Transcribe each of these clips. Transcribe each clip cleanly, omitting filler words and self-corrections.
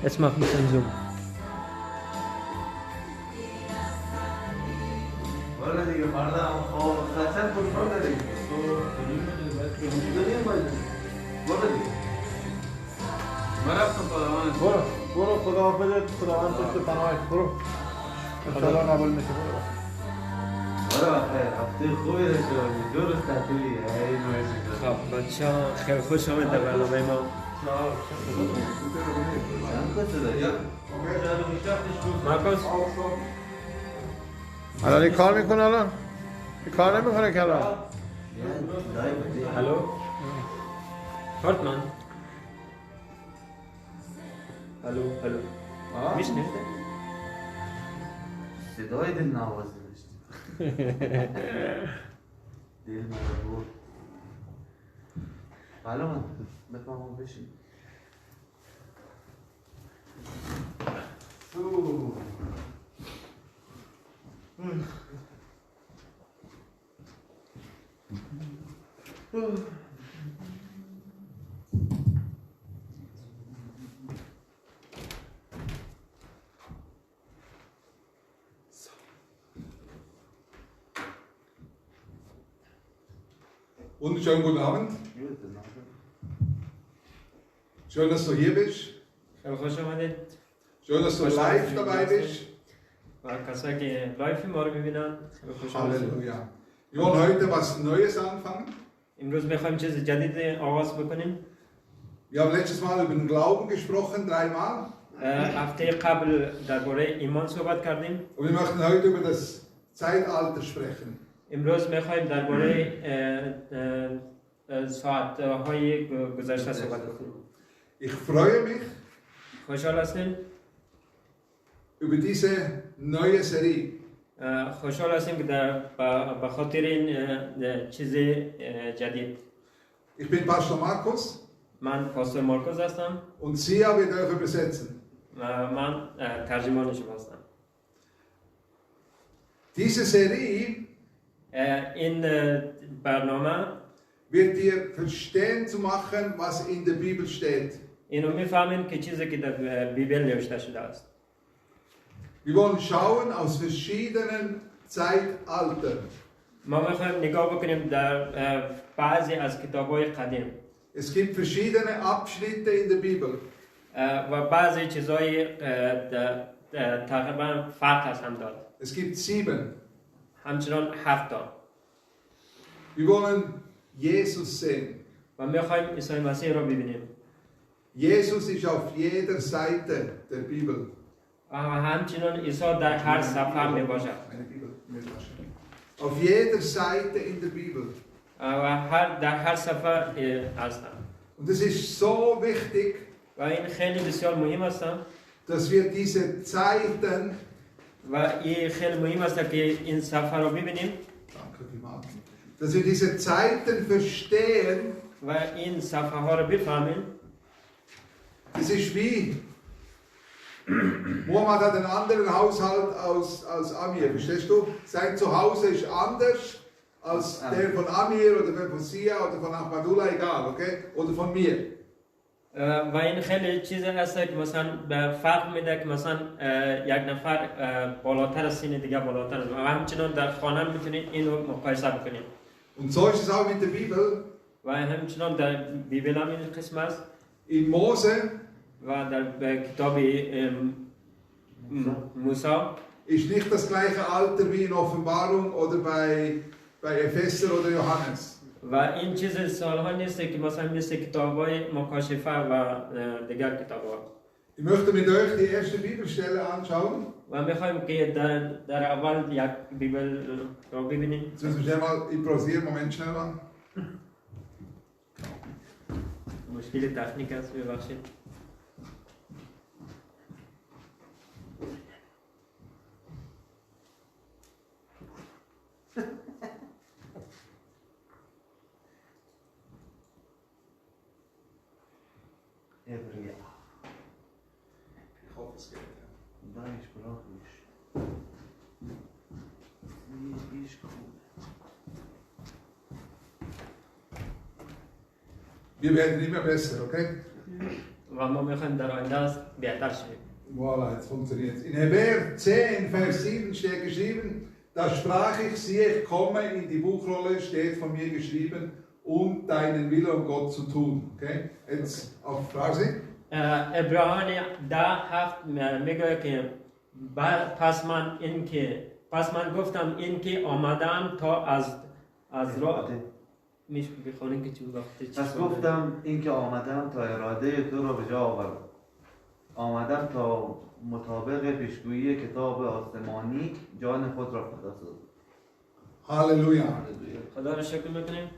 Jetzt mach ein bisschen Zoom. برو خدا بده خداوند پشت پناهت برو انشالله قبول میشه برو هفته خوبی داشته باشی درست تعطیلی خب بچه ها خیلی خوش آمد در برنامه ما. مارکوس الان این کار میکنه الان؟ این کار نمیکنه که الان؟ هلو هارتمان هلو میشنیده؟ صدای دل نوازی داشتی دل مرا برد حالا من بفهمم بشین Wunderschönen guten Abend. Schön, dass du hier bist. خیلی خوش آمدید. Schön, dass du live dabei bist. و کسایی که لایف ما رو ببینن خیلی خوش آمدید. Halleluja. Wir wollen heute was Neues anfangen. امروز میخوایم چیز جدید آغاز بکنیم. Wir haben letztes Mal über den Glauben gesprochen, 3 Mal. هفته قبل درباره ایمان صحبت کردیم. Und wir möchten heute über das Zeitalter sprechen. امروز میخوایم درباره ساعت‌های گذشته صحبت بکنیم. Ich freue mich خوشحال هستیم. über diese neue Serie. خوشحال هستیم که به خاطر این چیز جدید. Ich bin Pastor Markus من پاستور مارکوس هستم. und Sia wird euch übersetzen. من ترجمان شما هستم. Diese Serie این برنامه wird dir verstehen zu machen, was in der Bibel steht. اینو میفهمیم که چیزی که در بیبل نوشته شده است. Wir wollen schauen aus verschiedenen Zeitaltern. ما میخوایم نگاه بکنیم در بعضی از کتاب‌های قدیم. Es gibt verschiedene Abschnitte in der Bibel. و بعضی چیزهای تقریبا فرق هست هم دارد. Es gibt 7. همچنان 7 تا. Wir wollen Jesus sehen. و میخوایم عیسی مسیح رو ببینیم. Jesus ist auf jeder Seite der Bibel. همچنان عیسی در هر صفحه می باشد. Meine Bibel mit Taschen. Auf jeder Seite in der Bibel. و در هر صفحه هستند. Und es ist so wichtig, و این خیلی بسیار مهم است. dass wir diese Zeiten و این خیلی مهم است که این صفحه رو ببینیم. Danke vielmals. Dass wir diese Zeiten verstehen. و این صفحه ها رو بفهمیم. Das ist wie Muhammad hat einen anderen Haushalt als Amir, verstehst du? Sein Zuhause ist anders als der von Amir oder der von Sia oder von Ahmadullah, egal, okay? Oder von mir. و این خیلی چیز هست که مثلا به فرق میده که مثلا یک نفر بالاتر از سین دیگه بالاتر است و همچنان در خانه میتونید اینو مقایسه بکنید. Und so ist es auch mit der Bibel. و همچنان در بیبل هم این قسم است. In Mose و در کتاب موسی ist nicht das gleiche Alter wie in Offenbarung oder bei Epheser oder Johannes. و این چیز سالها نیست که مثلا مثل کتاب‌های مکاشفه و دیگر کتاب‌ها. Ich möchte mit euch die erste Bibelstelle anschauen. و می‌خوایم که در اول یک بیبل رو ببینیم. Jetzt müssen wir schnell mal improvisieren, Moment schnell mal. مشکل تکنیک است ببخشید. Ich hoffe, es geht. Nein, ich brauche nicht. Wie ist cool. Wir werden immer besser, okay? و و ما میخوایم در آینده بهتر شویم. Voilà, jetzt funktioniert es. In Hebräer 10, Vers 7 steht geschrieben, da sprach ich, siehe, ich komme, in die Buchrolle steht von mir geschrieben, um deinen Willen um Gott zu tun. Okay? Jetzt auf Pause. ابراهانی 10:7 میگه که پس من گفتم این که آمدم تا از راه میشه بخونین که چی وقتی پس گفتم اینکه آمدم تا اراده تو را به جا آورم. آمدم تا مطابق پیشگویی کتاب آسمانی جان خود را فدا سازم. Halleluja. خدا رو شکر میکنیم.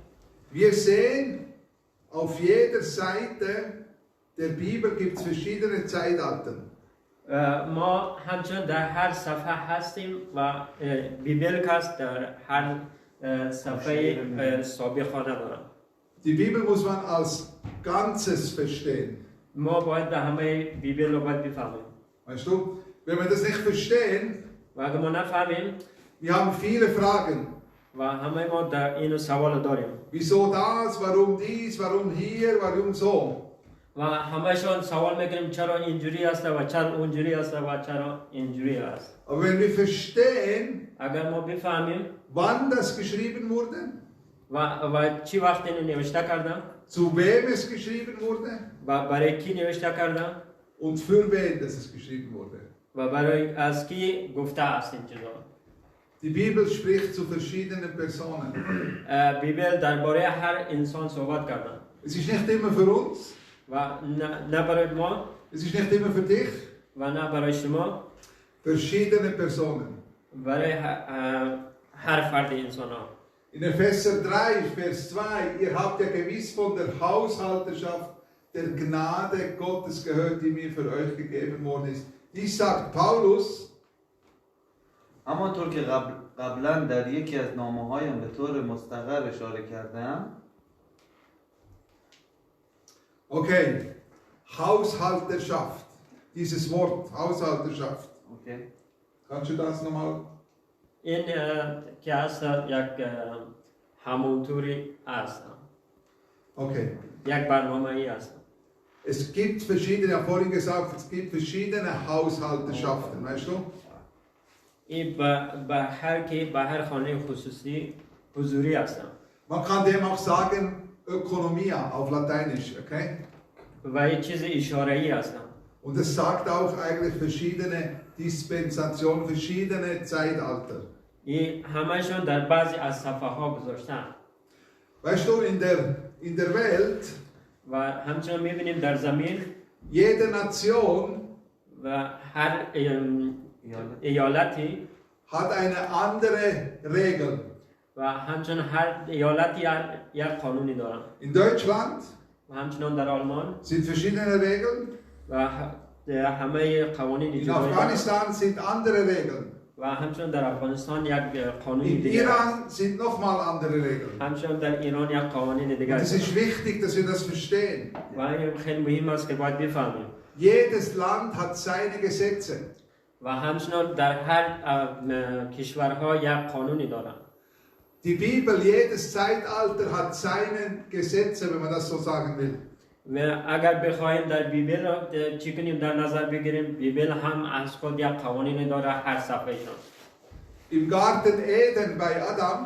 Wir sehen, auf jeder Seite der Bibel gibt es verschiedene Zeitalter. ما همچنان در هر صفحه هستیم و بیبل هست در هر صفحه سابقانه دارم. Die Bibel muss man als Ganzes verstehen. ما باید به همه بیبل رو باید بفهمیم. Weißt du, wenn wir das nicht verstehen, و اگه ما نفهمیم wir haben viele Fragen. و همه ما در اینو سوال داریم. Wieso das, warum dies, warum hier, warum so? و همهشون سوال میکنیم چرا اینجوری است و چرا اونجوری است و چرا اینجوری است. Aber wenn wir verstehen, اگر ما بفهمیم wann das geschrieben wurde, و چی وقت اینو نوشته کردم zu wem es geschrieben wurde و برای کی نوشته کردم und für wen das es geschrieben wurde. و برای از کی گفته است این چیزا. Die Bibel spricht zu verschiedenen Personen. بیبل درباره هر انسان صحبت کردن. Es ist nicht immer für uns, و نه برای ما es ist nicht immer für dich, و نه برای شما، verschiedene Personen. برای هر فرد انسان ها. In Epheser 3, Vers 2, ihr habt ja gewiss von der Haushalterschaft der Gnade Gottes gehört, die mir für euch gegeben worden ist. Dies sagt Paulus, همانطور که قبلا در یکی از نامه‌هایم به طور مستقر اشاره کردم. okay, Haushalterschaft, dieses Wort, Haushalterschaft. Okay. Kannst du das nochmal? این که هست یک همونطوری است، Okay. یک برنامه ای است. Es gibt verschiedene, ich habe vorhin gesagt, es gibt verschiedene Haushalterschaften, weißt du? این به هر کی به هر خانه خصوصی حضوری هستن. Man kann dem auch sagen, Ökonomia auf Lateinisch, okay? و این چیز اشاره ای هستن. Und es sagt auch eigentlich verschiedene Dispensationen, verschiedene Zeitalter. این همشون در بعضی از صفحه ها گذاشتن. Weißt du, in der Welt, و همچنان میبینیم در زمین jede Nation و هر ایالتی hat eine andere Regel. و همچنان هر ایالتی یک قانونی دارن. In Deutschland و همچنان در آلمان sind verschiedene Regeln. و همه قوانین In اجرایی دارن. Afghanistan sind andere Regeln. و همچنان در افغانستان یک قانونی In دیگه است. Iran sind nochmal andere Regeln. همچنان در ایران یک قوانین دیگه Und es است. ist wichtig, dass wir das verstehen. و این خیلی مهم است که باید بفهمیم. Jedes Land hat seine Gesetze. و همچنان در هر کشورها یک قانونی دارن. Die Bibel, jedes Zeitalter hat seine Gesetze, wenn man das so sagen will. و اگر بخوایم در بیبل چی کنیم در نظر بگیریم، بیبل هم از خود یک قوانین داره هر صفحهشون. Im Garten Eden bei Adam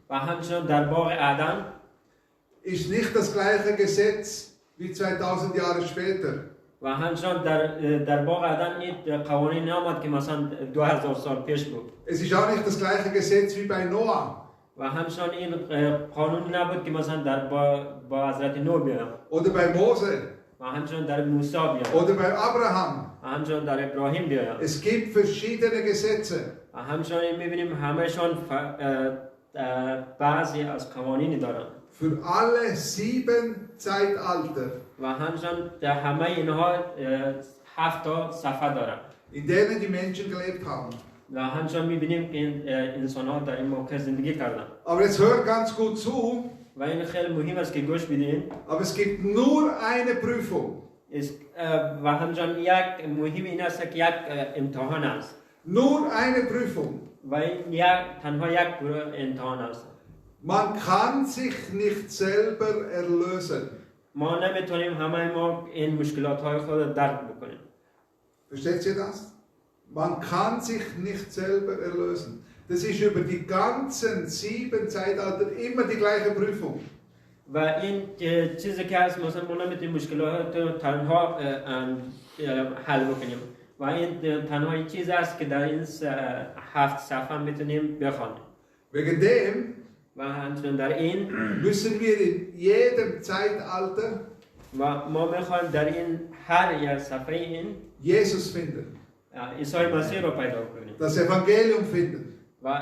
و همچنان در باغ عدن ist nicht das gleiche Gesetz wie 2000 Jahre später. و همچنان در باغ عدن این قوانین نامد که مثلا 2000 سال پیش بود. Es ist auch nicht das gleiche Gesetz wie bei Noah. و همچنان این قانون نبود که مثلا در با حضرت نوح بیاد. Oder bei Mose. و همچنان در موسی بیاد. Oder bei Abraham. و همچنان در ابراهیم بیاد. Es gibt verschiedene Gesetze. و همچنان میبینیم همهشون بعضی از قوانینی دارن. Für alle 7 Zeitalter. و همچنان در همه اینها 7 تا صفحه دارن. In denen die Menschen gelebt haben. و همچنان میبینیم که انسان ها در این موقع زندگی کردن. Aber jetzt hört ganz gut zu. و این خیلی مهم است که گوش بدین. Aber es gibt nur eine Prüfung. و همچنان یک مهم این است که یک امتحان است. Nur eine Prüfung. و این تنها یک امتحان است. Man kann sich nicht selber erlösen. ما نمیتونیم همه ما این مشکلات های خود درک بکنیم. Versteht ihr das? Man kann sich nicht selber erlösen. Das ist über die ganzen 7 Zeitalter immer die gleiche Prüfung. و این چیزی که هست مثلا ما نمیتونیم مشکلات رو تنها حل بکنیم و این تنها چیز است که در این 7 صفحه میتونیم بخوانیم. Wegen dem و همچنین در این müssen wir in jedem Zeitalter و ما میخوایم در این هر یک صفحه این Jesus finden, عیسی مسیح رو پیدا کنیم das Evangelium finden. و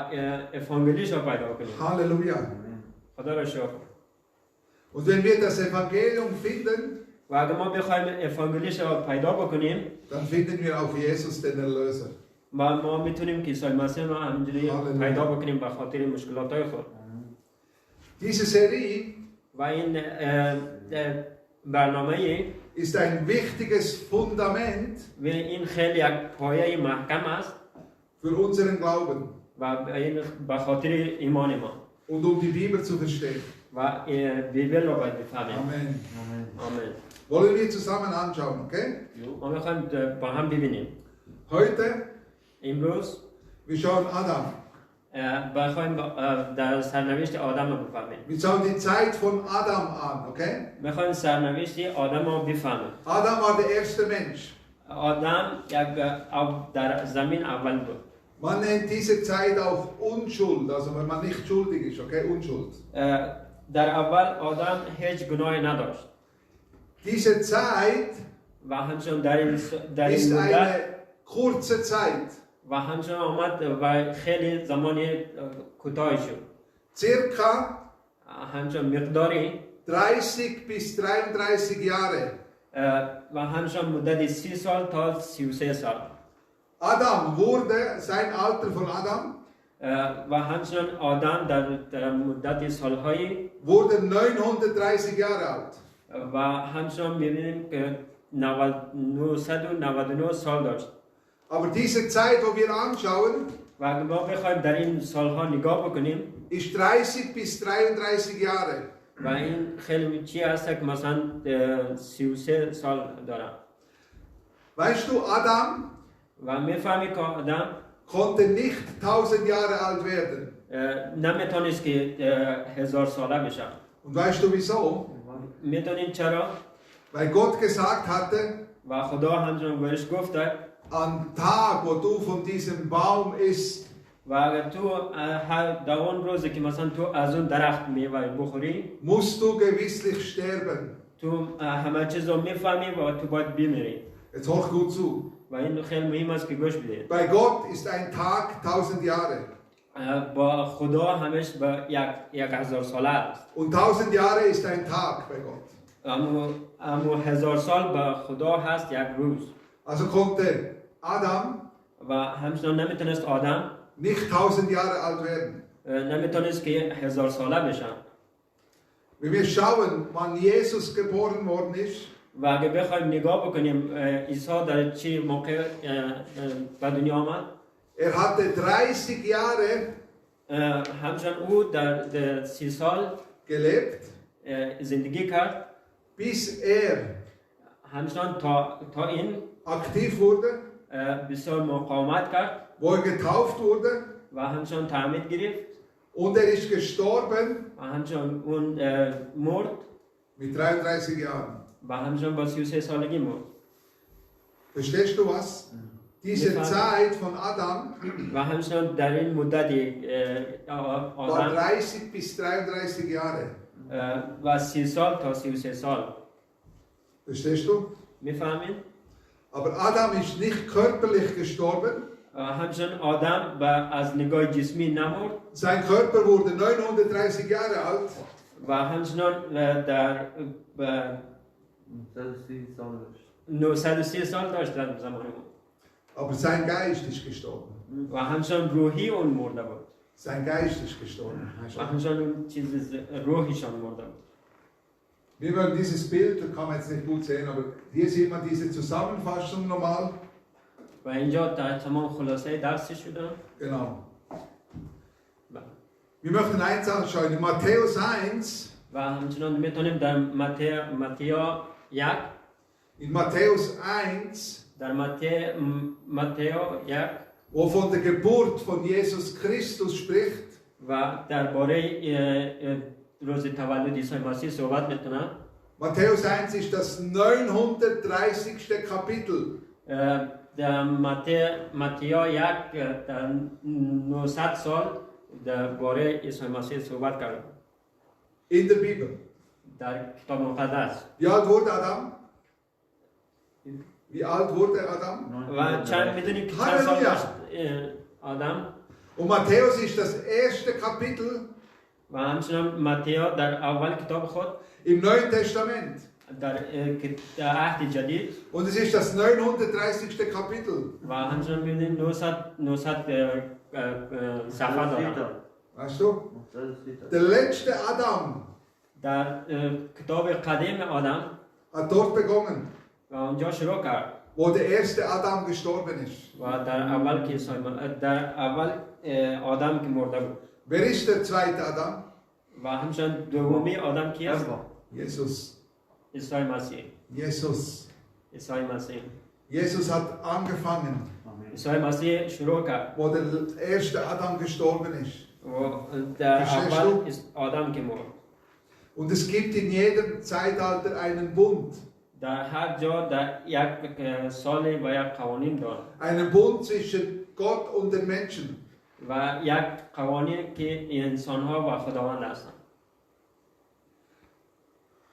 evangelisch رو پیدا کنیم. Halleluja. خدا را شکر. Und wenn wir das Evangelium finden, و اگر ما بخوایم evangelisch رو پیدا بکنیم dann finden wir auch Jesus, den Erlöser. ما میتونیم که عیسی مسیح رو همینجوری Halleluja. پیدا بکنیم به خاطر مشکلات های خود. Diese Serie و این برنامه ist ein wichtiges Fundament و این خیلی یک پایه محکم است für unseren Glauben و این به خاطر ایمان ما und um die Bibel zu verstehen. و بیبل رو باید بفهمیم. Amen. آمین. Wollen wir zusammen anschauen, okay? ما میخوایم با هم ببینیم. Heute, امروز wir schauen Adam. بخوایم در سرنوشت آدم رو بفهمیم. Wir schauen die Zeit von Adam an, okay? میخوایم سرنوشت آدم رو بفهمیم. Adam war der erste Mensch. آدم در زمین اول بود. Man nennt diese Zeit auch Unschuld, also wenn man nicht schuldig ist, okay? Unschuld. در اول آدم هیچ گناهی نداشت. Diese Zeit و همچنین در این ist مدت eine kurze Zeit. و همچنین آمد و خیلی زمانی کوتاه شد. Circa همچنین مقداری 30 bis 33 Jahre. و همچنین مدت 30 سال تا 33 سال. Adam wurde, sein Alter von Adam, و همچنین آدم در مدت سالهایی wurde 930 Jahre alt. و همچنین می‌بینیم که 999 سال داشت. Aber diese Zeit, wo wir anschauen, و اگر ما بخوایم در این سالها نگاه بکنیم ist 30 bis 33 Jahre. و این خیلی چی هست که مثلا 33 سال داره. Weißt du, Adam و میفهمی که آدم konnte nicht 1000 Jahre alt werden. نمیتونست که 1000 ساله بشه. Und weißt du wieso? میدونین چرا؟ Weil Gott gesagt hatte, و خدا همچنین بهش گفته am Tag, wo du von diesem Baum isst, و اگر تو در اون روزی که مثلا تو از اون درخت میوه بخوری musst du gewisslich sterben. تو همه چیز رو میفهمی و تو باید بمیری. Jetzt hoch gut zu. و این خیلی مهم است که گوش بدید. Bei Gott ist ein Tag 1000 Jahre. با خدا همش به 1000 ساله است. Und 1000 Jahre ist ein Tag bei Gott. اما 1000 سال به خدا هست یک روز. Also konnte Adam و همچنان نمیتونست آدم nicht 1000 Jahre alt werden. نمیتونست که 1000 ساله بشن. Wenn wir schauen, wann Jesus geboren worden ist, و اگه بخوایم نگاه بکنیم عیسی در چه موقع به دنیا آمد er hatte 30 Jahre همچنان او در 30 سال gelebt, زندگی کرد bis er همچنان تا این aktiv wurde, بسیار مقاومت کرد wo er getauft wurde, و همچنان تعمید گرفت und er ist gestorben و همچنان اون مرد mit 33 Jahren. و همچنان با 33 سالگی مرد. Verstehst du was? Diese Zeit von Adam و همچنان در این مدت war آدم 30 bis 33 Jahre. و 30 سال تا 33 سال. Verstehst du? میفهمین؟ Aber Adam ist nicht körperlich gestorben. همچنان آدم از نگاه جسمی نمرد. Sein Körper wurde 930 Jahre alt. و همچنان در 930 سال داشت در زمان او. Aber sein Geist ist gestorben. و همچنان روحی اون مرده بود. Sein Geist ist gestorben. و همچنان اون چیز روحیشان مرده بود. Wir wollen dieses Bild, das kann man jetzt nicht gut sehen, aber hier sieht man diese Zusammenfassung nochmal. و اینجا در تمام خلاصه درسی شده. Genau. Wir möchten eins anschauen. In Matthäus 1, و همچنان میتونیم در متیو 1 In Matthäus 1, در متیو 1 wo von der Geburt von Jesus Christus spricht, و درباره روز تولد عیسی مسیح صحبت میکنه. Matthäus 1 ist das 930. Kapitel. در متیو 1 در 900 سال درباره عیسی مسیح صحبت کرد In der Bibel. در کتاب مقدس. Wie alt wurde Adam? Wie alt wurde Adam? و چند میدونید که چند سال داشت آدم؟ Und Matthäus ist das erste Kapitel و همچنان متیو در اول کتاب خود im Neuen Testament. در عهد جدید Und es ist das 930. Kapitel. و همچنان می‌بینید 900 صفحه داره. Weißt du? Der letzte Adam در کتاب قدیم آدم hat dort begonnen, و اونجا شروع کرد wo der erste Adam gestorben ist. و در اول که در اول آدم که مرده بود Wer ist der zweite Adam? و همچنان دومی آدم کی است؟ Jesus. عیسی مسیح. Jesus. عیسی مسیح. Jesus hat angefangen, عیسی مسیح شروع کرد wo der erste Adam gestorben ist. و در اول آدم که مرد. Und es gibt in jedem Zeitalter einen Bund. در هر جا در یک سال و یک قوانین دارد. Einen Bund zwischen Gott und den Menschen. و یک قوانین که انسان ها و خداوند هستند.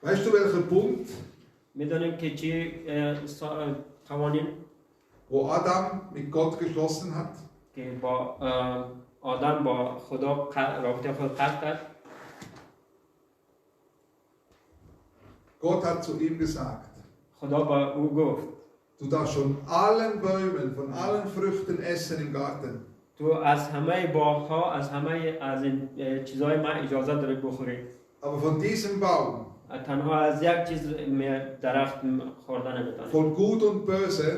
Weißt du welcher Bund? میدونیم که چی قوانین Wo Adam mit Gott geschlossen hat? که با آدم با خدا رابطه خود قطع کرد. Gott hat zu ihm gesagt, خدا با او گفت du darfst von allen Bäumen, von allen Früchten essen im Garten. تو از همه باغ‌ها از همه از این چیزهای من اجازه داری بخوری. Aber von diesem Baum, تنها از یک چیز درخت خوردن نمیتونی. von Gut und Böse,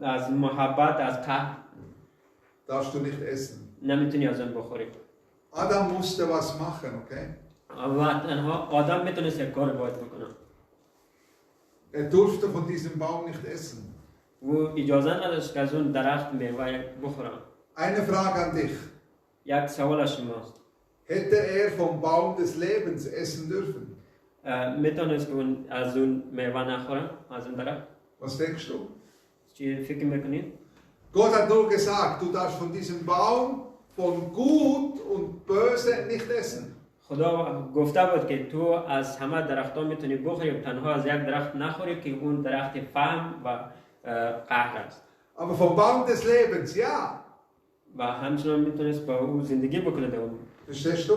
از محبت از قهر darfst du nicht essen. نمیتونی از اون بخوری. Adam musste was machen, okay? و تنها آدم میتونست یک کار باید بکنه. Er durfte von diesem Baum nicht essen. و اجازه نداشت که از اون درخت میوه بخوره. Eine Frage an dich. یک سوال از شماست. Hätte er vom Baum des Lebens essen dürfen? میتونست که از اون میوه نخوره از اون درخت؟ Was denkst du? چی فکر میکنید؟ Gott hat nur gesagt, du darfst von diesem Baum von Gut und Böse nicht essen. خدا گفته بود که تو از همه درختان میتونی بخوری و تنها از یک درخت نخوری که اون درخت فهم و قهر است. Aber vom Baum des Lebens, ja. و همچنان میتونست با او زندگی بکنه در اون. Verstehst du?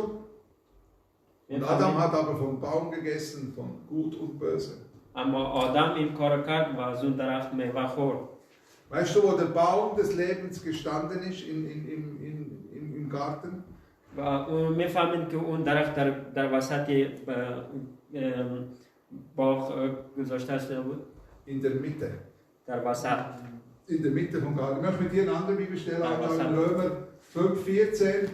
Und Adam hat aber vom Baum gegessen, von Gut und Böse. اما آدم این کار کرد و از اون درخت میوه خورد. Weißt du, wo der Baum des Lebens gestanden ist im Garten? و میفهمید که اون درخت در وسط باغ گذاشته شده بود. In der Mitte. در وسط. In der Mitte vom Garten. Ich möchte mit dir eine andere Bibelstelle anschauen, Römer 5,14.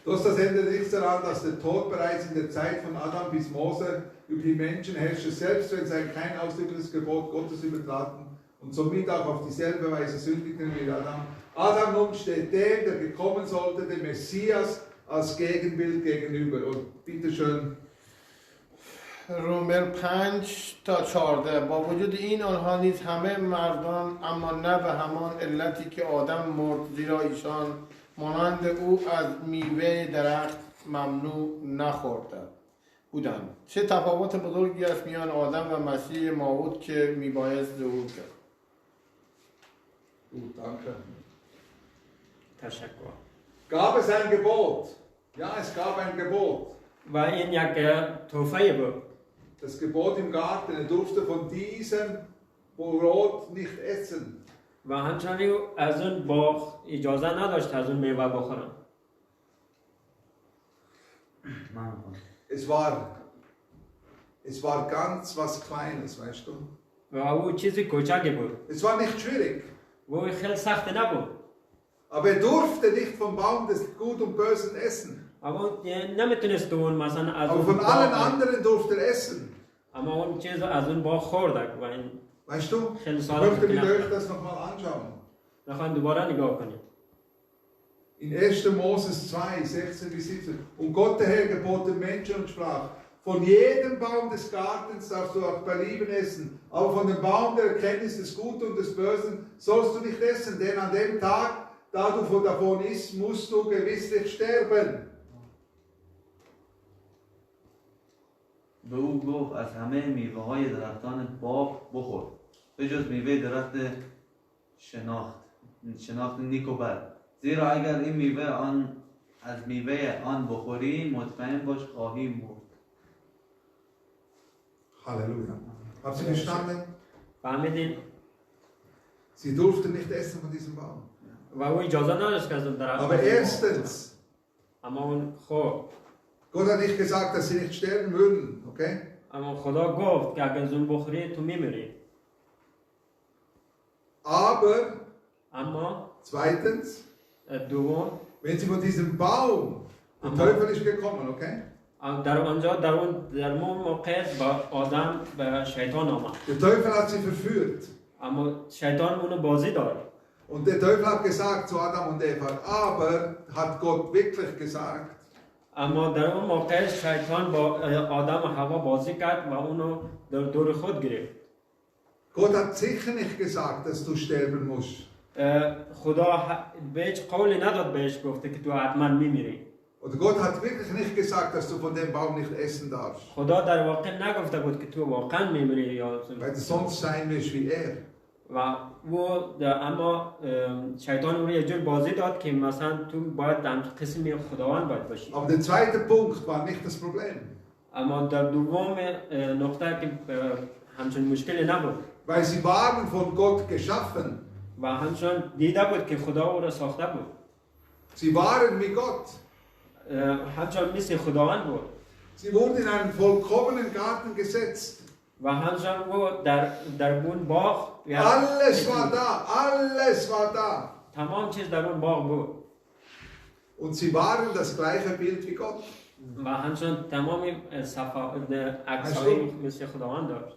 Doch das ändert nichts daran, dass der Tod bereits in der Zeit von Adam bis Mose über die Menschen herrschte, selbst wenn sie kein ausdrückliches Gebot Gottes übertraten und somit auch auf dieselbe Weise sündigten wie Adam. Adam nun steht dem, der gekommen sollte, dem Messias, als Gegenbild gegenüber. Und bitteschön. رومر 5 تا 14 با وجود این آنها نیز همه مردان اما نه به همان علتی که آدم مرد زیرا ایشان مانند او از میوه درخت ممنوع نخورده بودند. چه تفاوت بزرگی است میان آدم و مسیح موعود که میبایست ظهور کرد. Gut, danke. تشکر. Gab es ein Gebot? Ja, es gab ein Gebot. و این یک توفیق بود. Das Gebot im Garten, er durfte von diesem Brot nicht essen. و همچنین از اون باغ اجازه نداشت از اون میوه بخوره. Es war ganz was Kleines, weißt du? و او چیزی کوچکی بود. Es war nicht schwierig. و او خیلی سخت نبود. Aber er durfte nicht vom Baum des Gut und Bösen essen. اما نمیتونست اون مثلا از Aber اون von allen باغ- anderen durfte er essen. اما اون چیز از اون باغ خوردک و این Weißt du? خیلی Ich سال möchte mit euch das nochmal anschauen. میخوایم دوباره نگاه کنیم. In 1. Moses 2, 16 bis 17. Und Gott der Herr gebot den Menschen und sprach, von jedem Baum des Gartens darfst du auch Belieben essen, aber von dem Baum der Erkenntnis des Guten und des Bösen sollst du nicht essen, denn an dem Tag, da du davon isst, musst du gewisslich sterben. به او گفت از همه میوه های درختان باغ بخور به جز میوه درخت شناخت نیک و بد، زیرا اگر این میوه از میوه آن بخوری مطمئن باش خواهی مرد. Halleluja. Habt ihr verstanden? فهمیدین؟ Sie durften nicht essen von diesem Baum. و او اجازه نداشت که از اون درخت Aber بخوره. erstens, اما اون خب Gott hat nicht gesagt, dass sie nicht sterben würden, okay? اما خدا گفت که اگر از اون بخوری تو میمیری. Aber, اما zweitens, دوم wenn sie von diesem Baum, der Teufel ist gekommen, okay? در آنجا در اون موقع با آدم به شیطان آمد. Der Teufel hat sie verführt. اما شیطان اونو بازی داد. Und der Teufel hat gesagt zu Adam und Eva, aber hat Gott wirklich gesagt, اما در اون موقع شیطان با آدم و حوا بازی کرد و اونو در دور خود گرفت. Gott hat sicher nicht gesagt, dass du sterben musst. خدا به هیچ قولی نداد بهش گفته که تو حتما میمیری. Und Gott hat wirklich nicht gesagt, dass du von dem Baum nicht essen darfst. خدا در واقع نگفته بود که تو واقعا میمیری یا Weil du sonst sein wirst wie er. و اما شیطان اون یه جور بازی داد که مثلا تو باید در قسم خداوند باید باشی. Aber der zweite Punkt war nicht das Problem. اما در دوم نقطه که همچون مشکلی نبود Weil sie waren von Gott geschaffen. و همچون دیده بود که خدا او را ساخته بود. Sie waren wie Gott. همچون مثل خداوند بود. Sie wurden in einen vollkommenen Garten gesetzt. و همچون او در اون باغ Alles war da, alles war da. تمام چیز در اون باغ بود. Und sie waren das gleiche Bild wie Gott. و همچون تمام عکس‌های مثل خداوند داشت.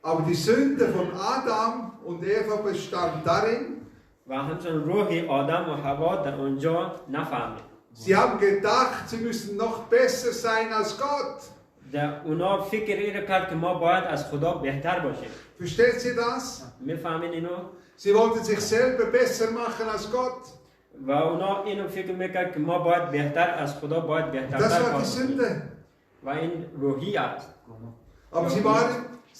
Aber die Sünde von Adam und Eva bestand darin, و همچون روح آدم و حوا در اونجا نفهمید. sie haben gedacht, sie müssen noch besser sein als Gott. در اونا فکر این کرد که ما باید از خدا بهتر باشیم. Versteht ihr das? میفهمین اینو؟ Sie wollten sich selber besser machen als Gott. و اونا اینو فکر میکرد که ما باید بهتر از خدا باید بهتر Das war die کنیم. Sünde. و این روحی است. Aber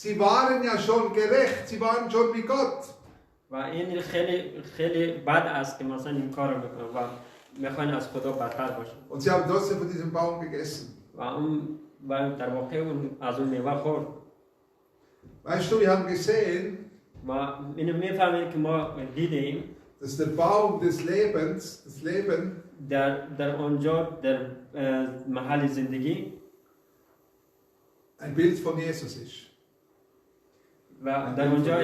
sie waren ja schon gerecht, sie waren schon wie Gott. و این خیلی بد است که مثلا این کار رو میکنن و میخواین از خدا بدتر باشیم. Und sie haben trotzdem von diesem Baum gegessen. و در واقع از اون میوه خورد. Weißt du, wir haben gesehen, و اینو میفهمیم که ما دیدیم dass der Baum des Lebens, das Leben, در اونجا در محل زندگی ein Bild von Jesus ist. و در اونجا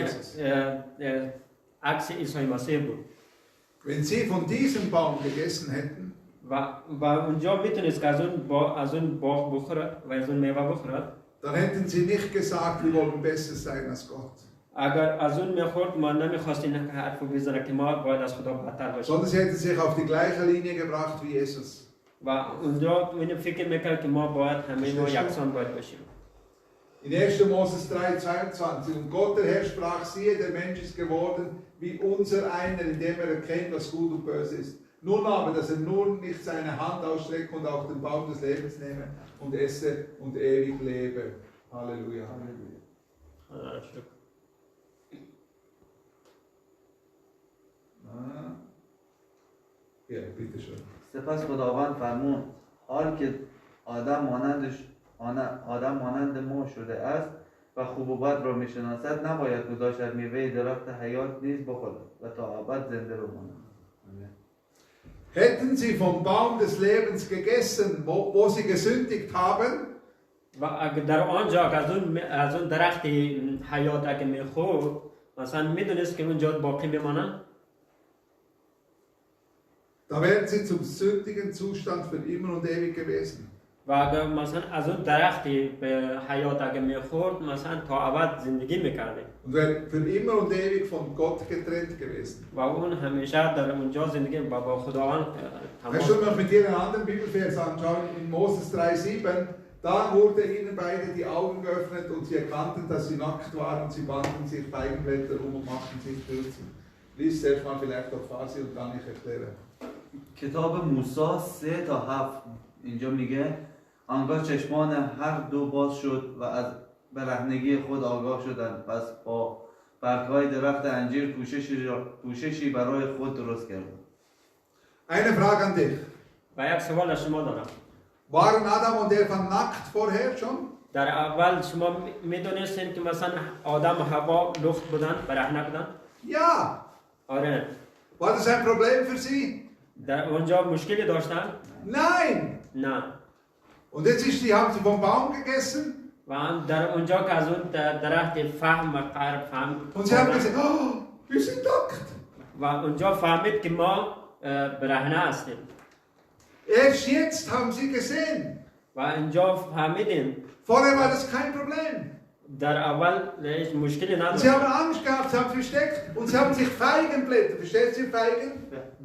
عکس عیسی مسیح بود. Wenn sie von diesem Baum gegessen hätten, و اونجا میتونست که از اون باغ بخورد و از اون میوه بخورد. dann hätten sie nicht gesagt, wir wollen besser sein als Gott. اگر از اون میخورد ما نمیخواستیم که حرف بزنه که ما باید از خدا بدتر باشیم. Sondern sie hätten sich auf die gleiche Linie gebracht wie Jesus. و اونجا اینو فکر میکرد که ما باید همه ما یکسان باید باشیم. In 1. Moses 3,22 und Gott der Herr sprach, siehe, der Mensch ist geworden wie unser einer, indem er erkennt, was gut und böse ist. Nun aber, dass er nun nicht seine Hand ausstrecke und auch den Baum des Lebens nehme und esse und ewig lebe. Halleluja. Ja, bitte schön. سپس خداوند فرمود حال که آدم مانند ما شده است و خوب و بد را میشناسد نباید گذاشت میوه درخت حیات نیز بخورد و تا ابد زنده بماند. Hätten sie vom Baum des Lebens gegessen, wo sie gesündigt haben, و اگر در آنجا از اون درخت حیات اگه میخورد مثلا میدونست که اونجا باقی بمانه، Da wären sie zum sündigen Zustand für immer und ewig gewesen. و اگر مثلا از اون درختی به حیات اگه میخورد مثلا تا ابد زندگی میکرده Und wären für immer und ewig von Gott getrennt gewesen. و اون همیشه در اونجا زندگی با خداوند تمام. Weißt du, wenn wir mit dir einen anderen Bibelvers anschauen, in Moses 3,7, da wurde ihnen beide die Augen geöffnet und sie erkannten, dass sie nackt waren und sie banden sich Feigenblätter um und machten sich Bürzen. Lies selbst mal vielleicht auf Farsi und dann ich erkläre. کتاب موسی 3 تا 7 اینجا میگه آنگاه چشمان هر دو باز شد و از برهنگی خود آگاه شدند، پس با برگ‌های درخت انجیر پوششی برای خود درست کردند. Eine Frage an dich. و یک سوال از شما دارم. Waren Adam und Eva nackt vorher schon? در اول شما میدونستین که مثلا آدم و حوا لخت بودن، برهنه بودن؟ Ja. آره. War das ein Problem für sie? در اونجا مشکلی داشتن؟ Nein. نه. Und jetzt haben sie vom Baum gegessen و هم در اونجا که از اون درخت فهم و قرب فهم und sie haben gesagt, oh, wir sind nackt. و اونجا فهمید که ما برهنه هستیم. Erst jetzt haben sie gesehen. و اینجا فهمیدیم. Vorher war das kein Problem. در اول هیچ مشکلی Und sie نداشت. haben Angst gehabt, sie haben sich versteckt und sie haben sich Feigenblätter, versteht ihr Feigen?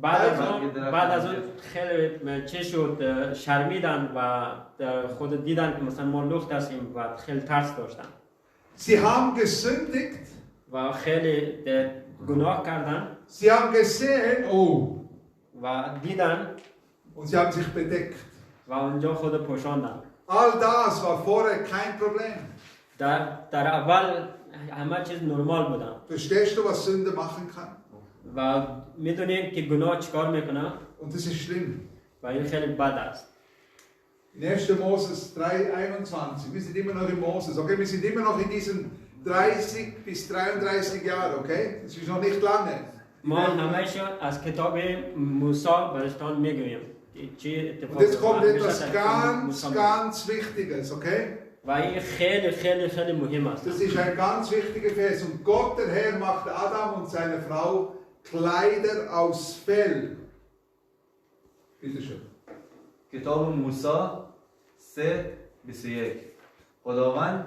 بعد از اون خیلی چه شد شرمیدن و خود دیدن که مثلا ما لخت هستیم و خیلی ترس داشتن. Sie haben gesündigt. و خیلی گناه کردن. Sie haben gesehen, oh. و دیدن. Und sie haben sich bedeckt. و اونجا خود پوشاندن. All das war vorher kein Problem. در اول همه چیز نرمال بودن. Verstehst du, was Sünde machen kann? و میدونین که گناه چیکار میکنه؟ Und das ist schlimm. و این خیلی بد است. In 1. Moses 3,21, wir sind immer noch in Moses, okay? Wir sind immer noch in diesen 30 bis 33 Jahren, okay? Das ist noch nicht lange. ما همیشه از کتاب موسی برشتان میگوییم. Und jetzt kommt etwas ganz Wichtiges, okay? و این خیلی خیلی خیلی مهم است. Das ist ein ganz wichtiger Vers. Und Gott, der Herr, machte Adam und seine Frau Kleider aus Fell. Bitte schön. کتاب موسی 3:21 خداوند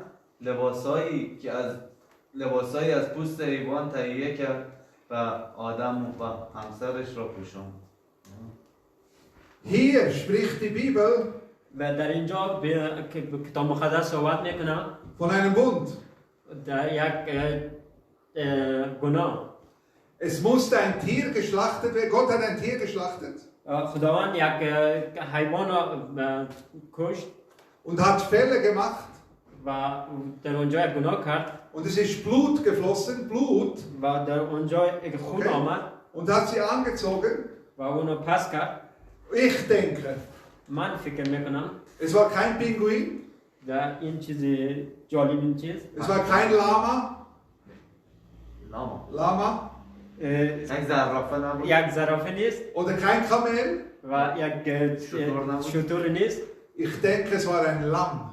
لباسایی از پوست حیوان تهیه کرد و آدم و همسرش را پوشاند. Hier spricht die Bibel و در اینجا کتاب مقدس صحبت میکنه von einem Bund. در یک گناه. Es musste ein Tier geschlachtet werden. Gott hat ein Tier geschlachtet. خداوند یک حیوان را کشت und hat Fälle gemacht. و در اونجا یک گناه کرد. Und es ist Blut geflossen, Blut. و در اونجا یک خون آمد. Und hat sie angezogen. و اونو پس کرد. Ich denke, من فکر میکنم es war kein Pinguin. در این چیز جالب این چیز. Es war kein Lama. Lama. یک زرافه نیست. Oder kein Kamel. و یک شتر نیست. Ich denke, es war ein Lamm.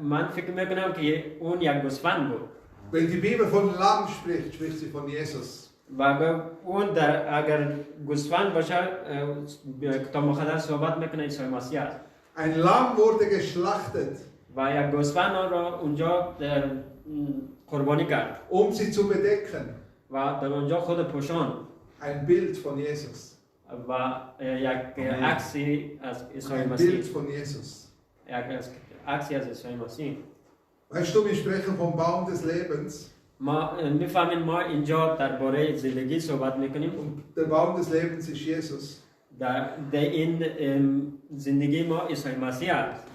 من فکر میکنم که اون یک گوسفند بود. Wenn die Bibel von Lamm spricht, spricht sie von Jesus. و اون اگر گوسفند باشه کتاب مقدس صحبت میکنه عیسی مسیح است. Ein Lamm wurde geschlachtet. و یک گوسفند را اونجا قربانی کرد. Sie zu bedecken. و در اونجا خود پوشان. Ein Bild von Jesus. و یک عکسی از عیسی Ein مسیح. Bild von Jesus. یک عکسی از عیسی مسیح. Weißt du, wir sprechen vom Baum des Lebens. ما میفهمیم ما اینجا درباره زندگی صحبت میکنیم. Und der Baum des Lebens ist Jesus. در این زندگی ما عیسی مسیح است.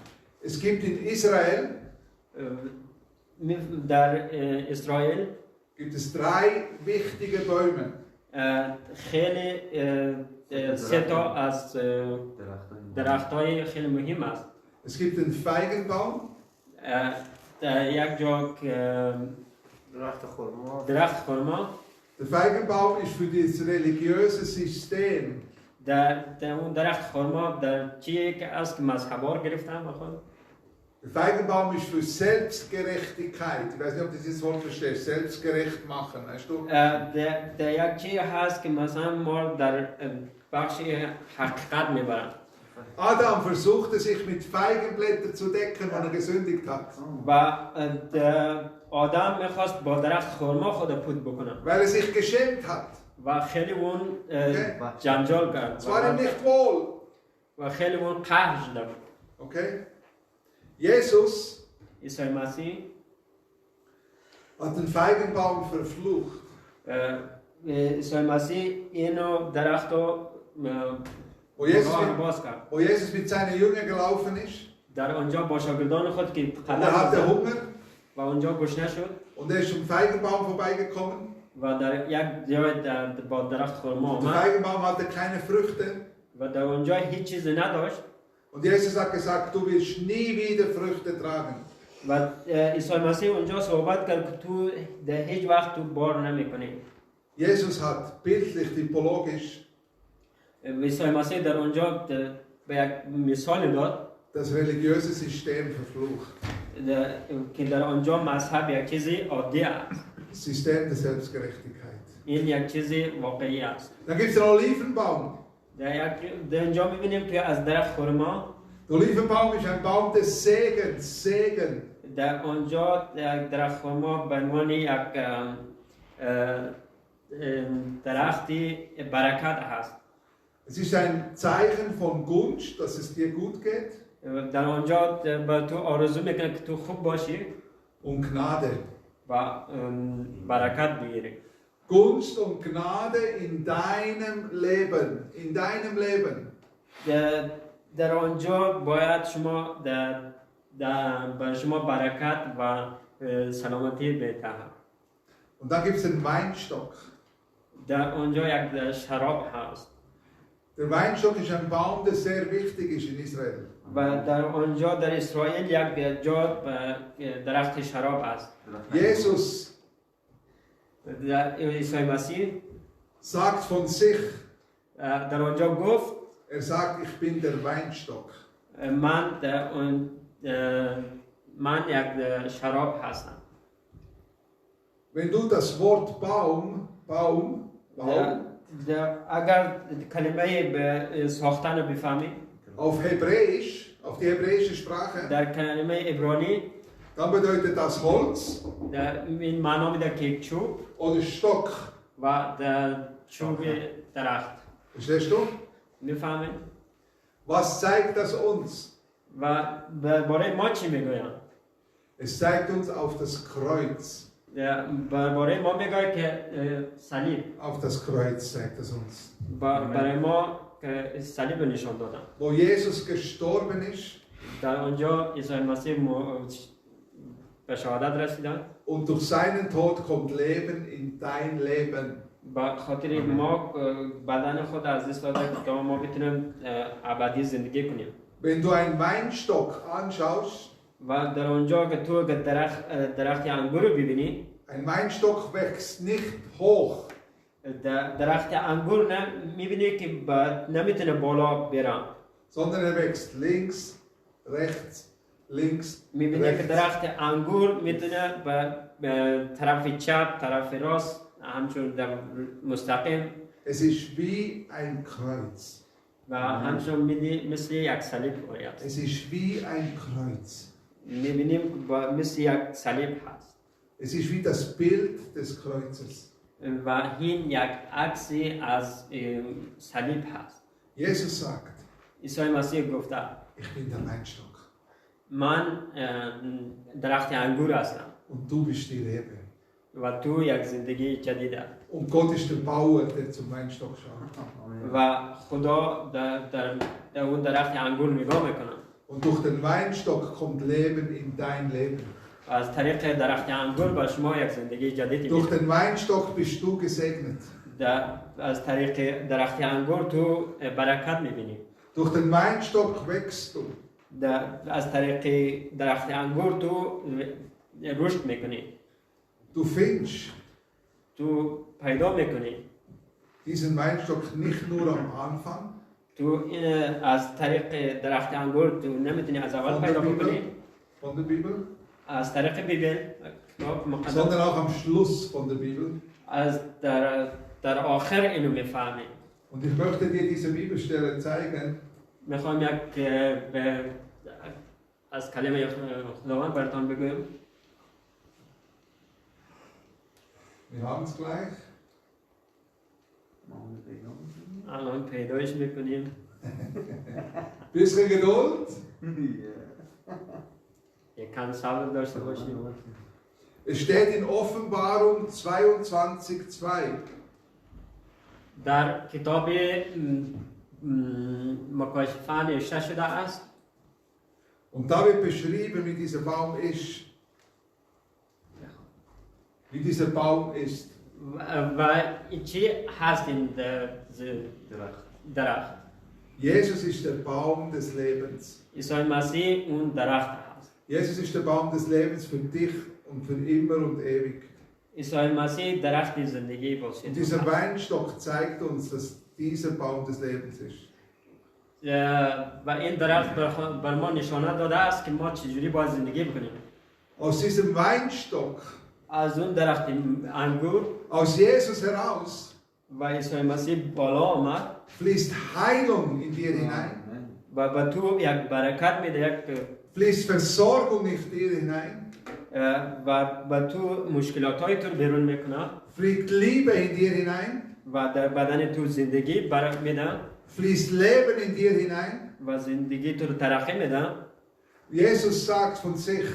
Es gibt in Israel در اسرائیل gibt es 3 wichtige Bäume. خیلی سه تا از درخت‌های خیلی مهم است. Es gibt den Feigenbaum. یک جا درخت خرما. Der Feigenbaum ist für das religiöse System. در اون درخت خرما در چیه که از مذهب‌ها گرفتن بخواد. Der Feigenbaum ist für Selbstgerechtigkeit. Ich weiß nicht, ob du dieses Wort verstehst. Selbstgerecht machen, weißt du? در یک چیه هست که مثلا ما در بخش حقیقت میبرن. Adam versuchte sich mit Feigenblättern zu decken, wenn er gesündigt hat. و آدم میخواست با درخت خرما خود پود بکنه Weil er sich geschämt hat. و خیلی اون جنجال کرد Es war ihm nicht wohl. و خیلی اون قهر شده. Okay? Jesus عیسی مسیح hat den Feigenbaum verflucht. عیسی مسیح اینو درخت رو باز کرد. Wo Jesus mit seinen Jüngern gelaufen ist, در آنجا با شاگردان خود که und er قدم hatte زد Hunger, و اونجا گشنه شد und er ist zum Feigenbaum vorbeigekommen. و در یک جای با درخت خرما Der آمد Feigenbaum hatte keine Früchte. و در اونجا هیچ چیزی نداشت Und Jesus hat gesagt, du wirst nie wieder Früchte tragen. و عیسی مسیح اونجا صحبت کرد که تو در هیچ وقت تو بار نمیکنی. Jesus hat bildlich, typologisch عیسی مسیح در اونجا به یک مثال داد das religiöse System verflucht. که در آنجا مذهب یک چیزی عادی است. System der Selbstgerechtigkeit. این یک چیزی واقعی است. Dann gibt es den Olivenbaum. در اینجا میبینیم که از درخت خرما Der Olivenbaum ist ein Baum des Segens, Segen. در آنجا درخت خرما به عنوان یک درختی برکت هست. Es ist ein Zeichen von Gunst, dass es dir gut geht, در آنجا به تو آرزو میکنه که تو خوب باشی und Gnade. و برکت بگیری. Gunst und Gnade in deinem Leben, in deinem Leben. در آنجا باید شما بر شما برکت و سلامتی بده. Und dann gibt es den Weinstock. در آنجا یک شراب هست. Der Weinstock ist ein Baum, der sehr wichtig ist in Israel. و در آنجا در اسرائیل یک جا درخت شراب است. Jesus عیسی مسیح sagt von sich, در آنجا گفت sagt, ich bin der Weinstock. من یک شراب هستم. Wenn du das Wort Baum, اگر کلمه به ساختن بفهمی auf Hebräisch, auf die hebräische Sprache, در کلمه عبرانی dann bedeutet das Holz این معنا میده که چوب oder Stock. و در چوب درخت. Verstehst du? میفهمید؟ Was zeigt das uns? و برای ما چی میگویم؟ Es zeigt uns auf das Kreuz. برای ما میگه که صلیب. Auf das Kreuz zeigt es uns. برای ما که صلیب نشان دادن. Wo Jesus gestorben ist در آنجا عیسی مسیح به شهادت رسیدن. und durch seinen Tod kommt Leben in dein Leben. با خاطر ما بدن خود از دست داده تا ما بتونیم ابدی زندگی کنیم. Wenn du einen Weinstock anschaust, و در آنجا که تو درخت انگور رو ببینی، ein Weinstock wächst nicht hoch, درخت انگور میبینی که نمیتونه بالا بره، sondern er wächst links, rechts, میبینی که rechts. درخت انگور میتونه به طرف چپ، طرف راست، همچون در مستقیم Es ist wie ein Kreuz. و همچون مثل یک صلیب باید. Es ist wie ein Kreuz. میبینیم مثل یک صلیب هست. Es ist wie das Bild des Kreuzes. و این یک عکسی از صلیب هست. Jesus sagt, عیسی مسیح گفته ich bin der Weinstock من درخت انگور هستم und du bist die Rebe. و تو یک زندگی جدیده. Und Gott ist der Bauer, der zum Weinstock schaut. و خدا در اون درخت انگور نگاه میکنه. Und durch den Weinstock kommt Leben in dein Leben. از طریق درخت انگور به شما یک زندگی جدیدی Durch میده. den Weinstock bist du gesegnet. از طریق درخت انگور تو برکت میبینی. Durch den Weinstock wächst du. از طریق درخت انگور تو رشد میکنی. Du findest تو پیدا میکنی. diesen Weinstock nicht nur am Anfang تو این از طریق درخت انگور تو نمیتونی از اول von der پیدا Bibel, بکنی. von der Bibel, از طریق بیبل کتاب مقدس sondern auch am Schluss von der Bibel. از در آخر اینو میفهمی. Und ich möchte dir diese Bibelstelle zeigen. میخوام یک از کلمه خداوند براتون بگویم. Wir haben es gleich. الان پیدایش میکنیم. Bisschen Geduld. یکم صبر داشته باشیم. Es steht in Offenbarung 22,2. در کتاب مکاشفه نوشته شده است. Und da wird beschrieben, wie dieser Baum ist. Wie dieser Baum ist. و چی هست این درخت؟ Jesus ist der Baum des Lebens. عیسی مسیح اون درخت هست. Jesus ist der Baum des Lebens für dich und für immer und ewig. عیسی مسیح درخت زندگی باشد. Und dieser Weinstock zeigt uns, dass dieser Baum des Lebens ist. و این درخت بر ما نشانه داده است که ما چجوری باید زندگی بکنیم. Aus diesem Weinstock, از اون درخت انگور aus Jesus heraus, و عیسی مسیح بالا آمد fließt Heilung in dir hinein, و به تو یک برکت میده، یک fließt Versorgung in dir hinein, و به تو مشکلاتای تو بیرون میکنه fliegt Liebe in dir hinein, و در بدن تو زندگی برکت میده fließt Leben in dir hinein. و زندگی تو رو ترقی میده. Jesus sagt von sich,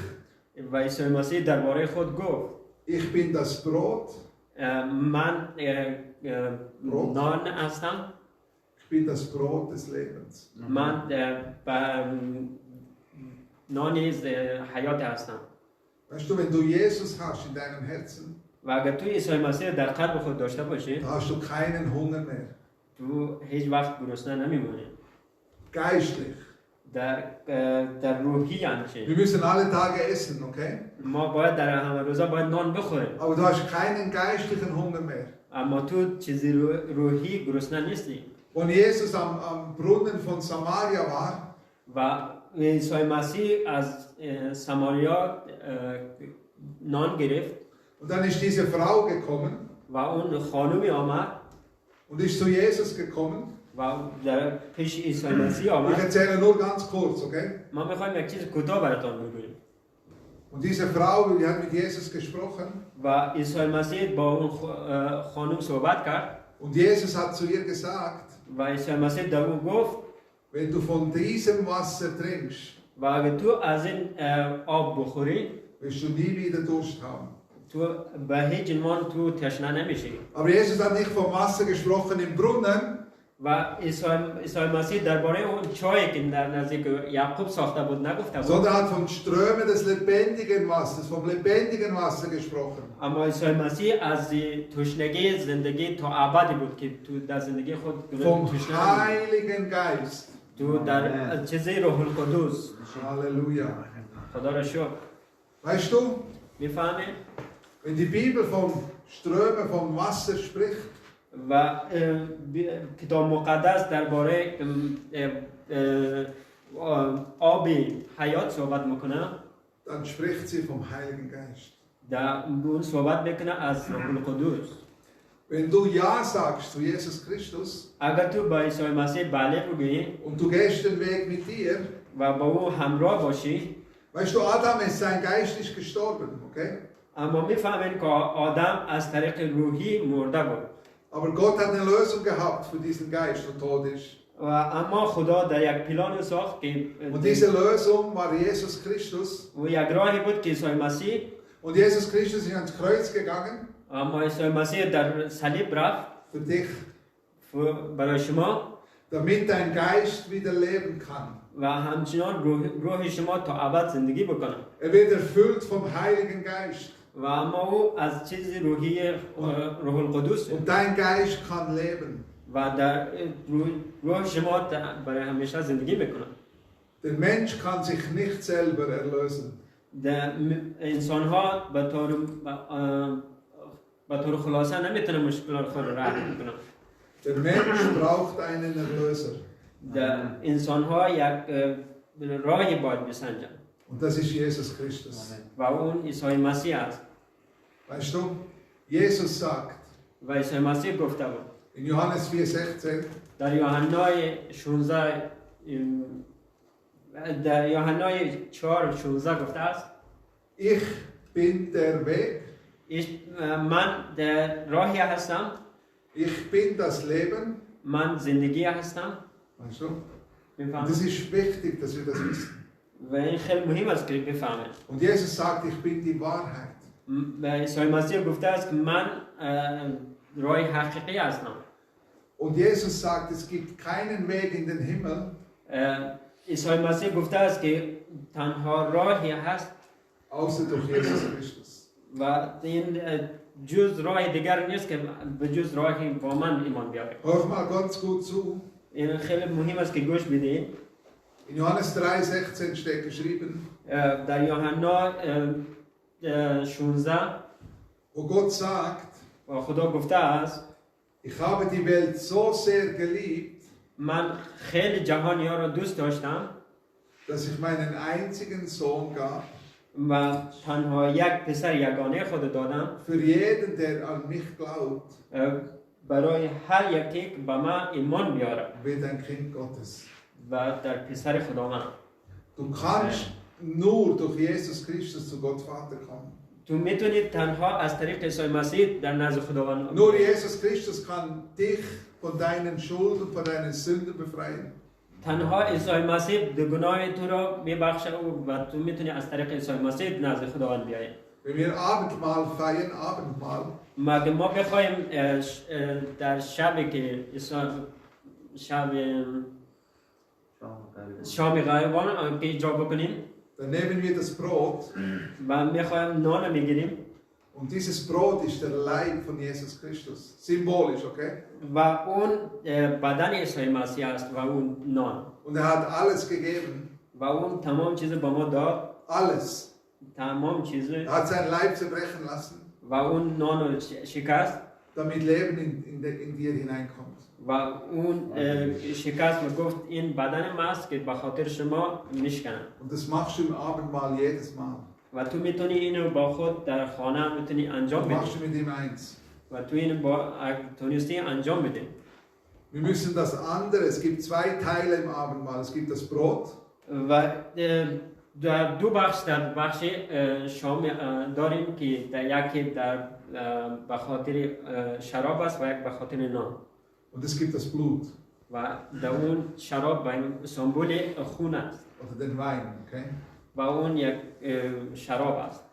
و عیسی مسیح درباره خود گفت ich bin das Brot, من نان هستم، ich bin das Brot des Lebens. من نان حیات هستم. Weißt du, wenn du Jesus hast in deinem Herzen, و اگر تو عیسی مسیح در قلب خود داشته باشی da hast du keinen Hunger mehr. تو هیچ وقت گرسنه نمیمونی. Geistlich. در روحی همچین Wir müssen alle Tage essen, okay? ما باید در همه روزا باید نان بخوریم، Aber du hast keinen geistlichen Hunger mehr. اما تو چیزی روحی گرسنه نیستی. Als Jesus am Brunnen von Samaria war, و عیسی مسیح از سماریا نان گرفت und dann ist diese Frau gekommen و اون خانومی آمد und ist zu Jesus gekommen. و در پیش عیسی مسیح Ich آمد. erzähle nur ganz kurz, okay? ما میخوایم یک چیز کوتاه براتون بگوییم. Und diese Frau, die hat mit Jesus gesprochen و عیسی مسیح با اون خانم صحبت کرد und Jesus hat zu ihr gesagt, و عیسی مسیح در اون گفت wenn du von diesem Wasser trinkst, و اگه تو از این آب بخوری wirst du nie wieder Durst haben. تو به هیچ عنوان تو تشنه نمیشی. Aber Jesus hat nicht vom Wasser gesprochen im Brunnen, و عیسی مسیح درباره اون چایی که در نزدیک یعقوب ساخته بود نگفته بود، sondern hat von Strömen des lebendigen Wassers, vom lebendigen Wasser gesprochen. اما عیسی مسیح از تشنگی زندگی تا ابدی بود که تو در زندگی خود Vom تشنه Heiligen Geist. تو در چیزی روح القدس. Halleluja. خدا را شکر. Weißt du, میفهمی؟ wenn die Bibel von Strömen vom Wasser spricht, و کتاب مقدس درباره آب حیات صحبت میکنه، dann spricht sie vom Heiligen Geist. در اون صحبت میکنه از روح القدس. Wenn du Ja sagst zu Jesus Christus اگر تو با عیسی مسیح بله بگویی und du gehst den Weg mit dir, و با او همراه باشی، weißt du, Adam ist sein Geist ist gestorben, okay? اما میفهمین که آدم از طریق روحی مرده بود. Aber Gott hat eine Lösung gehabt für diesen Geist und tot ist. و اما خدا در یک پلان ساخت که Und diese Lösung war Jesus Christus. و یک راهی بود که عیسی مسیح، Und Jesus Christus ist ans Kreuz gegangen اما عیسی مسیح در صلیب رفت für dich, برای شما damit dein Geist wieder leben kann. و همچنان روح شما تا ابد زندگی بکنه. Er wird erfüllt vom Heiligen Geist. و اما او از چیز روحی روح القدس Und dein Geist kann leben. و در روح شما برای همیشه زندگی میکنه. Der Mensch kann sich nicht selber erlösen. انسان ها به طور خلاصه نمیتونه مشکلات خود را حل کنه. Der Mensch braucht einen Erlöser. انسان ها یک راهی باید بسنجن Und das ist Jesus Christus. و اون عیسی مسیح است. Weißt du, Jesus sagt, و عیسی مسیح گفته بود In Johannes 4,16 در یوحنای 16 در یوحنای 4:16 گفته است Ich bin der Weg, من در راهی هستم، ich bin das Leben. من زندگی هستم. Weißt du? میفهمید؟ Das ist wichtig, dass wir das wissen. و این خیلی مهم است که بفهمید. Und Jesus sagt, ich bin die Wahrheit. و عیسی مسیح گفته است که من راه حقیقی هستم. Und Jesus sagt, es gibt keinen Weg in den Himmel, عیسی مسیح گفته است که تنها راهی هست außer durch Jesus Christus. و این جز راه دیگر نیست که به جز راهی با من ایمان بیاره. Hör mal ganz gut zu. این خیلی مهم است که گوش بدید. In Johannes 3,16 steht geschrieben, در یوحنا 16 wo Gott sagt, و خدا گفته است ich habe die Welt so sehr geliebt, من خیلی جهانیا را دوست داشتم dass ich meinen einzigen Sohn gab, و تنها یک پسر یگانه خود دادم für jeden, der an mich glaubt, برای هر یکی که به من ایمان بیاره wird ein Kind Gottes. و در پسر خداوند. Du kannst nur durch Jesus Christus zu Gott Vater kommen. تو میتونید تنها از طریق عیسی مسیح در نزد خداوند. Nur Jesus Christus kann dich von deinen Schulden, von deinen Sünden befreien. تنها عیسی مسیح گناه تو را میبخشه و تو میتونی از طریق عیسی مسیح نزد خداوند بیایی. Wenn wir Abendmahl feiern, Abendmahl, ما بخوایم در شبی که شب شام غریبان که اجرا بکنیم dann nehmen wir das Brot و میخوایم نان میگیریم und dieses Brot ist der Leib von Jesus Christus. Symbolisch, okay? و اون بدن عیسی مسیح است و اون نان Und er hat alles gegeben, و اون تمام چیز با ما داد، alles. تمام چیز Er hat seinen Leib zerbrechen lassen, و اون نان رو شکست damit Leben in dir hineinkommt. و اون شکست و گفت این بدن ما است که به خاطر شما میشکنم. Und das machst du im Abendmahl jedes Mal. و تو میتونی اینو با خود در خانه میتونی انجام Du بدی machst du mit ihm eins. و تو اینو با تونستی انجام بدی. Wir müssen das andere, es gibt zwei Teile im Abendmahl. Es gibt das Brot و در دو بخش در بخش شام داریم که در یکی در به خاطر شراب است و یک به خاطر نان und es gibt das Blut و در اون شراب به سمبول خون است oder den Wein, okay? و اون یک شراب است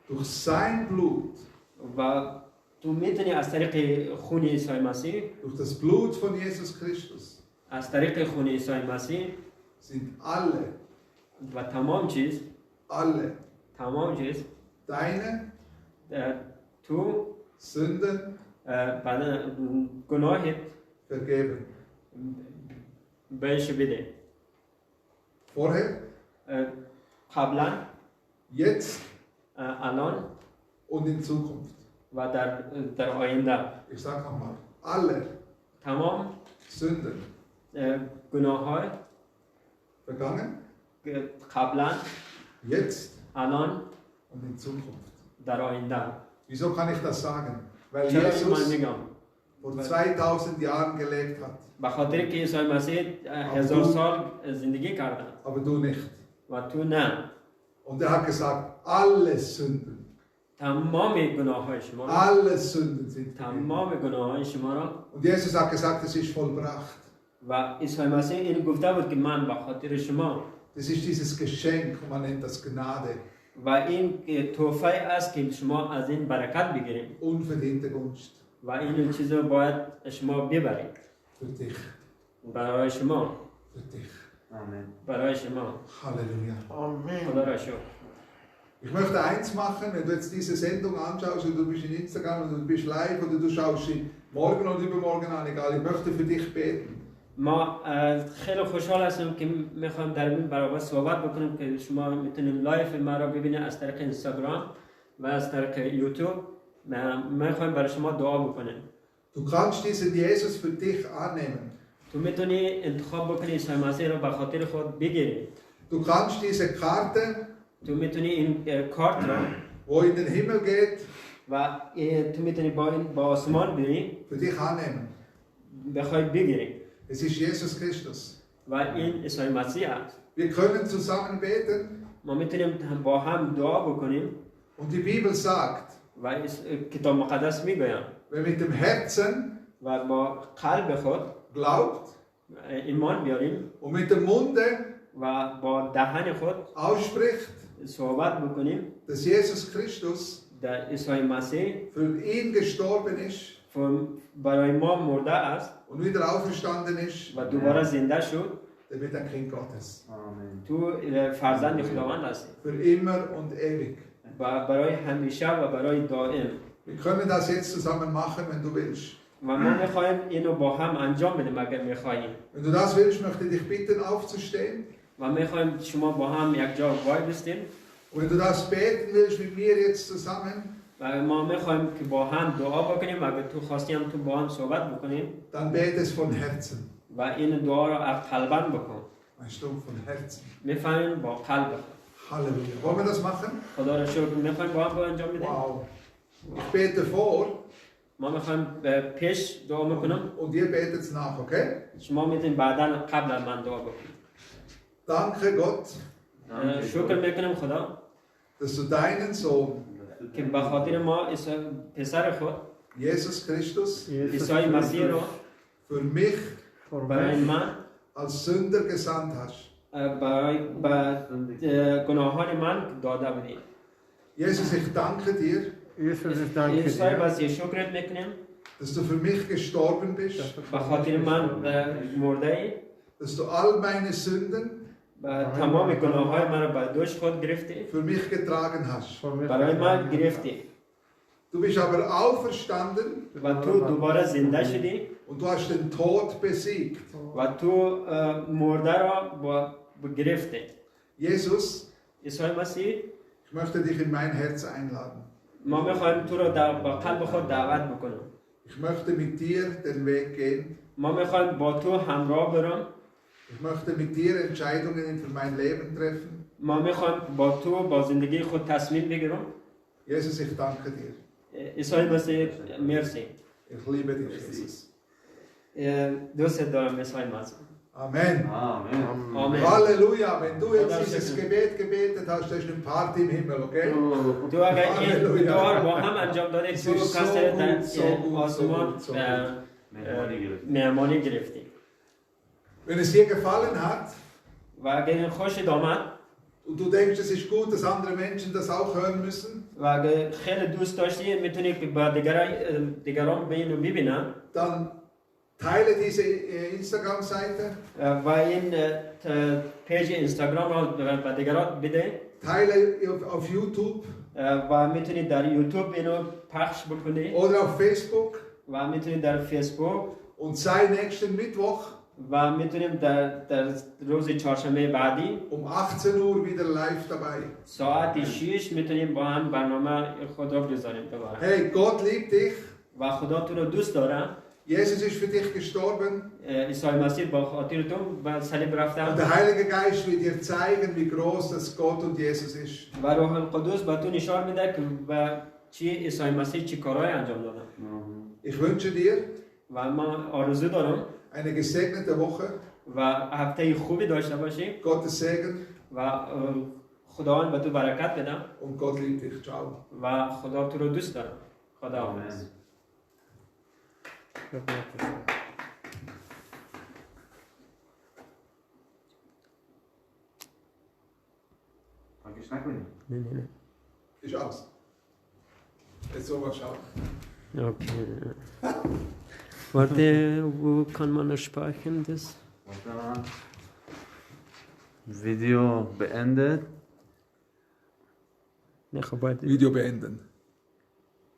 Durch sein Blut, و تو میتونی از طریق خون عیسی مسیح durch das Blut von Jesus Christus از طریق خون عیسی مسیح sind alle و تمام چیز deine تو Sünden گناهت vergeben. بهش بده. Vorher, قبلا، jetzt الان und in Zukunft. و در آینده. Ich sage nochmal, alle تمام Sünden گناه های vergangen, قبلا، jetzt الان und in Zukunft. در آینده. Wieso kann ich das sagen? Weil چرا این من Jesus میگم؟ vor 2000 Jahren gelebt hat, به خاطر که عیسی مسیح 1000 سال زندگی کرده aber du nicht. و تو نه. Und er hat gesagt, alle Sünden, تمام گناه های شما را، alle Sünden sind vergeben. تمام گناه های شما را. Und Jesus hat gesagt, es ist vollbracht. و عیسی مسیح این گفته بود که من به خاطر شما. Das ist dieses Geschenk, man nennt das Gnade, و این تحفه است که شما از این برکت بگیرید unverdiente Gunst و این چیز رو باید شما ببرید für dich, برای شما، für dich. آمین. برای شما. Halleluja. خدا را شکر. Ich möchte eins machen, wenn du jetzt diese Sendung anschaust und du bist in Instagram und du bist live oder du schaust sie morgen oder übermorgen an, egal, ich möchte für dich beten. ما خیلی خوشحال هستم که میخوام در این برابر صحبت بکنم که شما میتونید لایف ما را ببینید از طریق اینستاگرام و از طریق یوتیوب. میخوام برای شما دعا بکنم. Du kannst diesen Jesus für dich annehmen. تو میتونی انتخاب بکنی عیسی مسیح را به خاطر خود بگیری. Du kannst diese Karte, تو میتونی این کارت را wo in den Himmel geht, و تو میتونی با آسمان بری für dich annehmen. بخوای بگیری Es ist Jesus Christus. و این عیسی مسیح است. Wir können zusammen beten ما میتونیم با هم دعا بکنیم und die Bibel sagt, و کتاب مقدس میگویم wer mit dem Herzen و با قلب خود glaubt ایمان بیاریم und mit dem Munde و با دهن خود ausspricht, صحبت بکنیم dass Jesus Christus در عیسی مسیح für ihn gestorben ist برای ما مرده است und wieder auferstanden ist, و دوباره زنده شد. der wird ein Kind Gottes. آمین. تو فرزند خداوند هستی Für immer und ewig. و برای همیشه و برای دائم. Wir können das jetzt zusammen machen, wenn du willst. و ما میخوایم اینو با هم انجام بدیم اگر میخواهیم. Wenn du das willst, möchte ich dich bitten, aufzustehen. و میخوایم شما با هم یک جا وای بستیم Und wenn du das beten willst mit mir jetzt zusammen, و ما میخوایم که با هم دعا بکنیم. اگر تو خواستی هم تو با هم صحبت بکنیم dann bete es von Herzen. و این دعا رو از قلباً بکن. Weißt du, von Herzen. میفهمیم با قلب. Halleluja. Wollen wir das machen? خدا رو شکر. میخوایم با هم با انجام بدیم. Wow. Ich bete vor ما میخوایم پیش دعا میکنم. und ihr betet es nach, okay? شما میتونید بعدا قبل از من دعا بکنید. Danke Gott, شکر میکنم خدا dass du deinen Sohn, که به خاطر ما پسر خود Jesus Christus, عیسی مسیح رو für mich برای من als Sünder gesandt hast. برای گناهان من داده بودی. Jesus, ich danke dir, Jesus, ich danke عیسی dir, مسیح شکرت میکنیم dass du für mich gestorben bist, به خاطر من مرده ای dass du all meine Sünden و تمام گناههای من رو به دوش خود گرفتی für mich getragen hast. برای من گرفتی Du bist aber auferstanden و تو دوباره زنده شدی und du hast den Tod besiegt. و تو مرده را گرفتی. Jesus, عیسی مسیح ich möchte dich in mein Herz einladen. ما میخوایم تو رو در قلب خود دعوت بکنیم. Ich möchte mit dir den Weg gehen. ما میخوایم با تو همراه برم. Ich möchte mit dir Entscheidungen für mein Leben treffen. ما میخوایم با تو با زندگی خود تصمیم بگیرم. Jesus, ich danke dir. عیسی مسیح مرسی. Ich liebe dich, Jesus. دوست دارم عیسی مسیح. Amen. آمین. آمین. Halleluja. Wenn du jetzt dieses Gebet gebetet hast, da ist eine Party im Himmel, okay? تو اگر این دعا رو با هم انجام دادی تو So کسی در gut, so gut, آسمان so gut. مهمانی گرفتی. Wenn es dir gefallen hat و اگر این خوشت آمد und du denkst, es ist gut, dass andere Menschen das auch hören müssen, و اگر خیلی دوست داشتی میتونی که با دیگران به اینو ببینن dann teile diese Instagram-Seite, و این پیج اینستاگرام رو به دیگران بده teile auf YouTube و میتونی در یوتیوب اینو پخش بکنی oder auf Facebook و میتونی در فیسبوک und sei nächsten Mittwoch و میتونیم در روز چهارشنبه بعدی um 18 Uhr wieder live dabei. ساعت 6 میتونیم با هم برنامه خدا بذاریم دوباره. Hey, Gott liebt dich. و خدا تو رو دوست داره. Jesus ist für dich gestorben. عیسی مسیح با خاطر تو به صلیب رفته Und der Heilige Geist will dir zeigen, wie groß das Gott und Jesus ist. و روح القدس به تو نشان میده که و چی عیسی مسیح چی کارهای انجام داده. Ich wünsche dir و من آرزو دارم eine gesegnete Woche. و هفته خوبی داشته باشی Gottes Segen و خداوند به تو برکت بده und Gott liebt dich. Ciao. و خدا تو رو دوست داره. خدا آمین. حافظ. پاکش نکنیم. نه. Ist aus. Jetzt so mal schauen. Okay. Warte, wo kann man sprechen das? Video beendet. Ne, خب باید Video beenden.